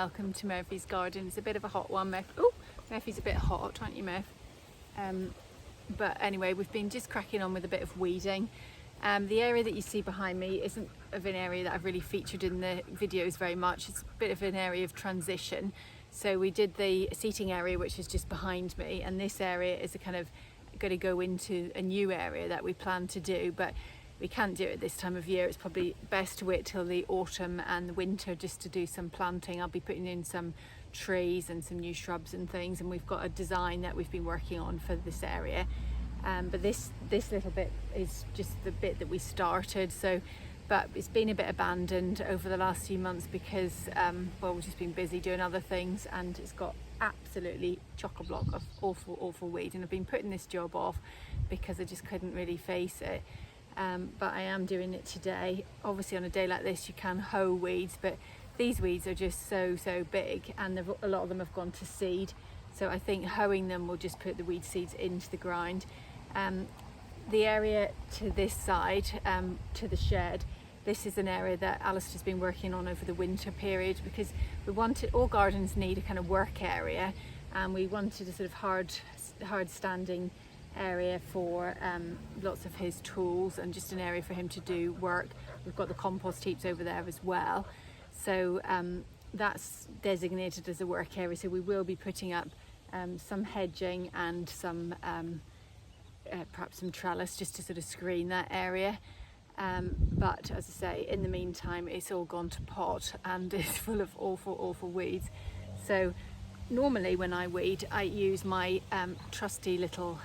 welcome to Murphy's garden. It's a bit of a hot one. Murphy's a bit hot, aren't you, Murph? But anyway, we've been just cracking on with a bit of weeding. The area that you see behind me isn't of an area that I've really featured in the videos very much. It's a bit of an area of transition. So we did the seating area, which is just behind me, and this area is a kind of going to go into a new area that we plan to do, but we can't do it this time of year. It's probably best to wait till the autumn and the winter just to do some planting. I'll be putting in some trees and some new shrubs and things, and we've got a design that we've been working on for this area. But this little bit is just the bit that we started. But it's been a bit abandoned over the last few months because well, we've just been busy doing other things, and it's got absolutely chock-a-block of awful weed, and I've been putting this job off because I just couldn't really face it. But I am doing it today. Obviously on a day like this you can hoe weeds, but these weeds are just so big, and a lot of them have gone to seed, so I think hoeing them will just put the weed seeds into the grind. The area to this side, to the shed, this is an area that Alistair's been working on over the winter period, because we wanted, all gardens need a kind of work area, and we wanted a sort of hard standing area for lots of his tools and just an area for him to do work. We've got the compost heaps over there as well, so that's designated as a work area. So we will be putting up some hedging and some perhaps some trellis just to sort of screen that area. But as I say, in the meantime it's all gone to pot and it's full of awful weeds. So normally when I weed I use my trusty little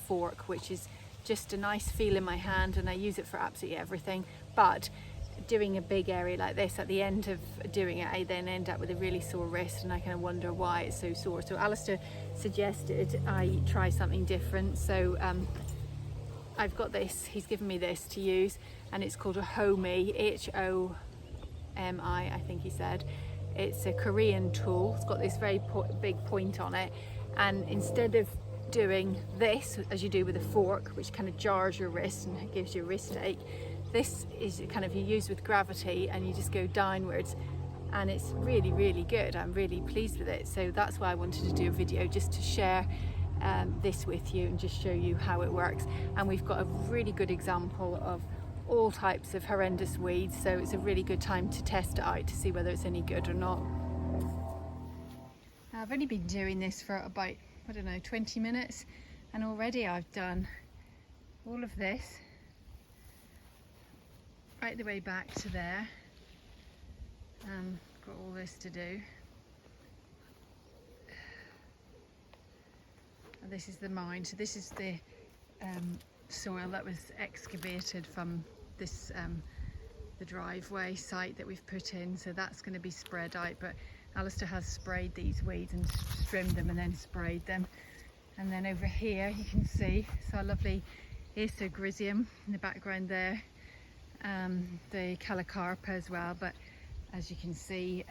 fork, which is just a nice feel in my hand, and I use it for absolutely everything. But doing a big area like this, at the end of doing it I then end up with a really sore wrist, and I kind of wonder why it's so sore. So Alistair suggested I try something different, so I've got this, he's given me this to use, and it's called a Homi, H-O-M-I, I think he said. It's a Korean tool. It's got this very big point on it, and instead of doing this as you do with a fork, which kind of jars your wrist and gives you a wrist ache, this is kind of, you use with gravity and you just go downwards, and it's really good. I'm really pleased with it, so that's why I wanted to do a video, just to share this with you and just show you how it works. And we've got a really good example of all types of horrendous weeds, so it's a really good time to test it out to see whether it's any good or not. Now, I've only been doing this for about, I don't know, 20 minutes, and already I've done all of this right the way back to there. Got all this to do. And this is the mine, so this is the soil that was excavated from this the driveway site that we've put in, so that's going to be spread out. But Alistair has sprayed these weeds and trimmed them and then sprayed them. And then over here you can see, so lovely Isogrysium in the background there, the Calacarpa as well, but as you can see,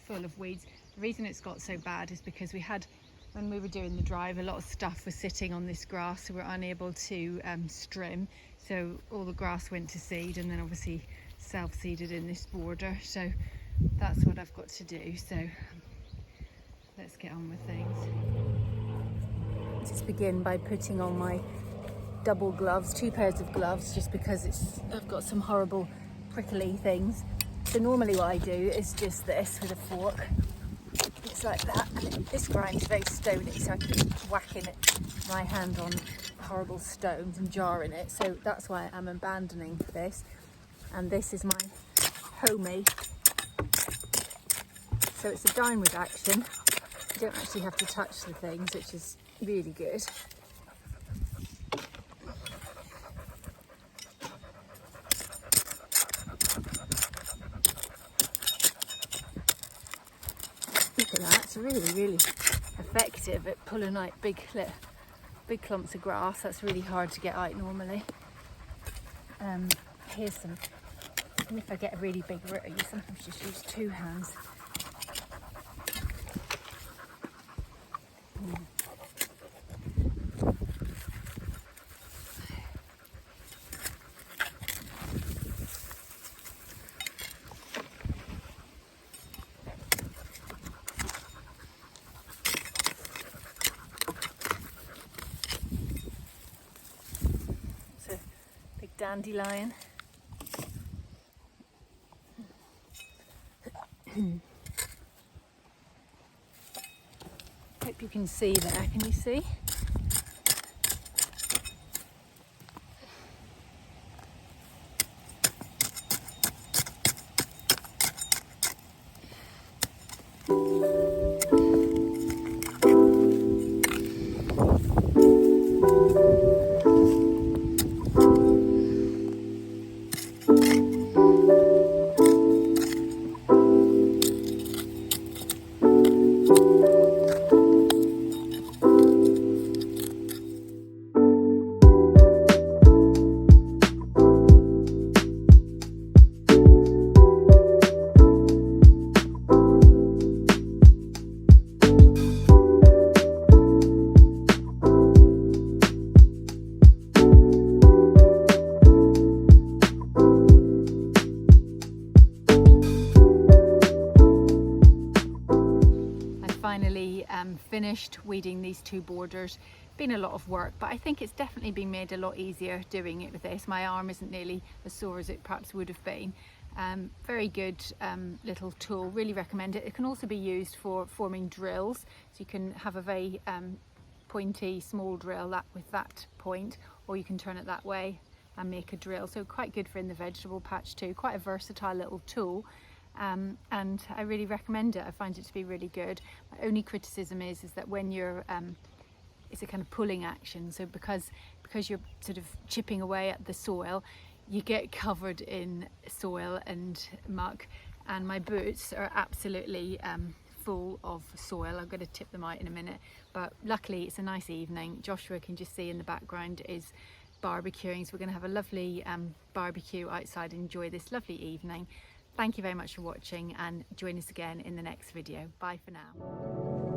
full of weeds. The reason it's got so bad is because we had, when we were doing the drive, a lot of stuff was sitting on this grass, so we're unable to trim, so all the grass went to seed, and then obviously self-seeded in this border. So that's what I've got to do, so let's get on with things. Let's begin by putting on my double gloves, 2 pairs of gloves, just because I've got some horrible prickly things. So normally what I do is just this with a fork, it's like that, and this grind's very stony, so I keep whacking my hand on horrible stones and jarring it, so that's why I'm abandoning this. And this is my Homi. So it's a downward action. You don't actually have to touch the things, which is really good. Look at that, it's really effective at pulling out big clumps of grass. That's really hard to get out normally. Here's some, and if I get a really big root, you sometimes just use 2 hands. dandelion. Hope you can see there, can you see? Finally finished weeding these two borders. Been a lot of work, but I think it's definitely been made a lot easier doing it with this. My arm isn't nearly as sore as it perhaps would have been. Very good little tool, really recommend it. It can also be used for forming drills, so you can have a very pointy small drill with that point, or you can turn it that way and make a drill. So quite good for in the vegetable patch too. Quite a versatile little tool. And I really recommend it. I find it to be really good. My only criticism is that when you're it's a kind of pulling action, so because you're sort of chipping away at the soil, you get covered in soil and muck, and my boots are absolutely full of soil. I'm going to tip them out in a minute, but luckily it's a nice evening. Joshua, can just see in the background, is barbecuing, so we're going to have a lovely barbecue outside and enjoy this lovely evening. Thank you very much for watching, and join us again in the next video. Bye for now.